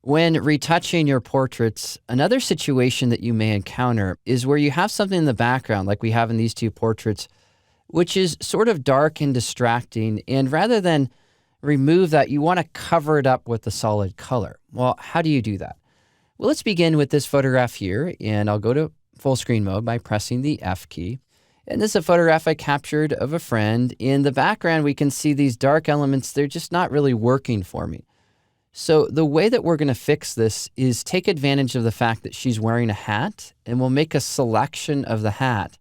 When retouching your portraits, another situation that you may encounter is where you have something in the background, like we have in these two portraits, which is sort of dark and distracting. And rather than remove that, you want to cover it up with a solid color. Well, how do you do that? Well, let's begin with this photograph here, and I'll go to full screen mode by pressing the F key. And this is a photograph I captured of a friend. In the background, we can see these dark elements. They're just not really working for me. So the way that we're going to fix this is take advantage of the fact that she's wearing a hat, and we'll make a selection of the hat,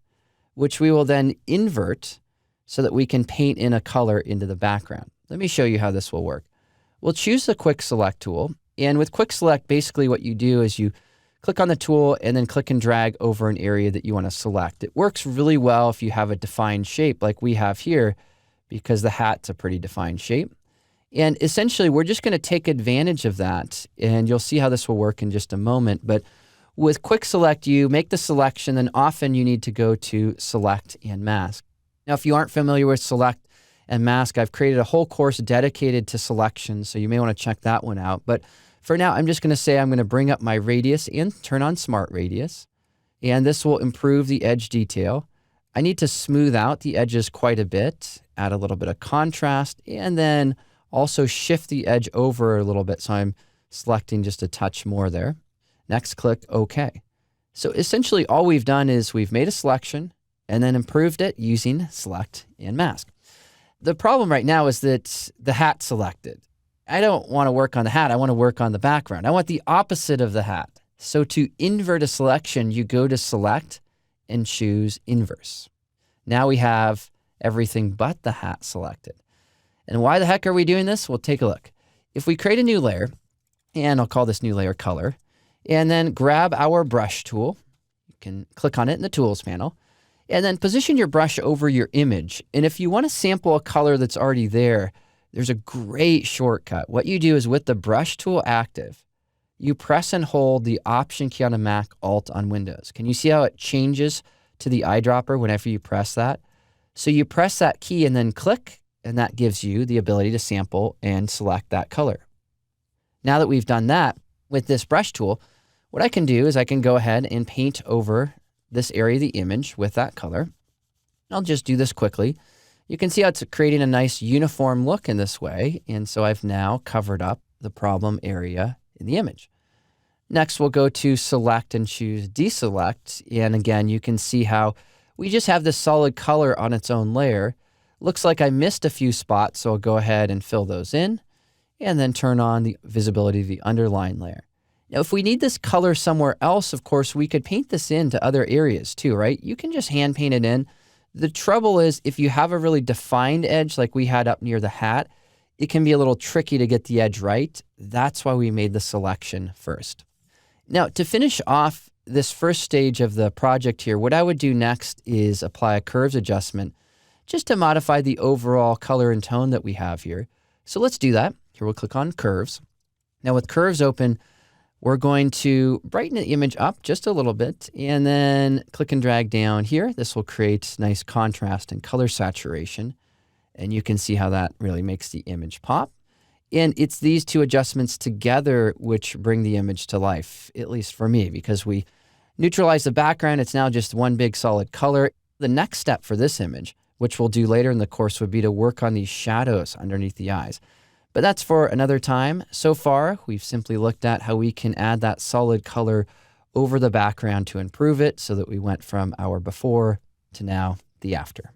which we will then invert so that we can paint in a color into the background. Let me show you how this will work. We'll choose the Quick Select tool, and with Quick Select, basically what you do is you click on the tool and then click and drag over an area that you want to select. It works really well if you have a defined shape like we have here, because the hat's a pretty defined shape. And essentially, we're just going to take advantage of that, and you'll see how this will work in just a moment. But with Quick Select, you make the selection, and often you need to go to Select and Mask. Now, if you aren't familiar with Select and Mask, I've created a whole course dedicated to selection, so you may want to check that one out. But for now, I'm just going to say I'm going to bring up my radius and turn on Smart Radius, and this will improve the edge detail. I need to smooth out the edges quite a bit, add a little bit of contrast, and then also shift the edge over a little bit, so I'm selecting just a touch more there. Next, click OK. So essentially all we've done is we've made a selection and then improved it using Select and Mask. The problem right now is that the hat's selected. I don't want to work on the hat, I want to work on the background. I want the opposite of the hat. So to invert a selection, you go to Select and choose Inverse. Now we have everything but the hat selected. And why the heck are we doing this? We'll take a look. If we create a new layer, and I'll call this new layer Color, and then grab our brush tool, you can click on it in the Tools panel, and then position your brush over your image. And if you want to sample a color that's already there, there's a great shortcut. What you do is with the brush tool active, you press and hold the Option key on a Mac, Alt on Windows. Can you see how it changes to the eyedropper whenever you press that? So you press that key and then click, and that gives you the ability to sample and select that color. Now that we've done that with this brush tool, what I can do is I can go ahead and paint over this area of the image with that color. I'll just do this quickly. You can see how it's creating a nice uniform look in this way, and so I've now covered up the problem area in the image. Next, we'll go to Select and choose Deselect, and again, you can see how we just have this solid color on its own layer. Looks like I missed a few spots, so I'll go ahead and fill those in and then turn on the visibility of the underline layer. Now, if we need this color somewhere else, of course, we could paint this into other areas too, right? You can just hand paint it in. The trouble is if you have a really defined edge like we had up near the hat, it can be a little tricky to get the edge right. That's why we made the selection first. Now, to finish off this first stage of the project here, what I would do next is apply a curves adjustment just to modify the overall color and tone that we have here. So let's do that. Here we'll click on Curves. Now with Curves open, we're going to brighten the image up just a little bit and then click and drag down here. This will create nice contrast and color saturation. And you can see how that really makes the image pop. And it's these two adjustments together which bring the image to life, at least for me, because we neutralize the background. It's now just one big solid color. The next step for this image, which we'll do later in the course, would be to work on these shadows underneath the eyes. But that's for another time. So far, we've simply looked at how we can add that solid color over the background to improve it so that we went from our before to now the after.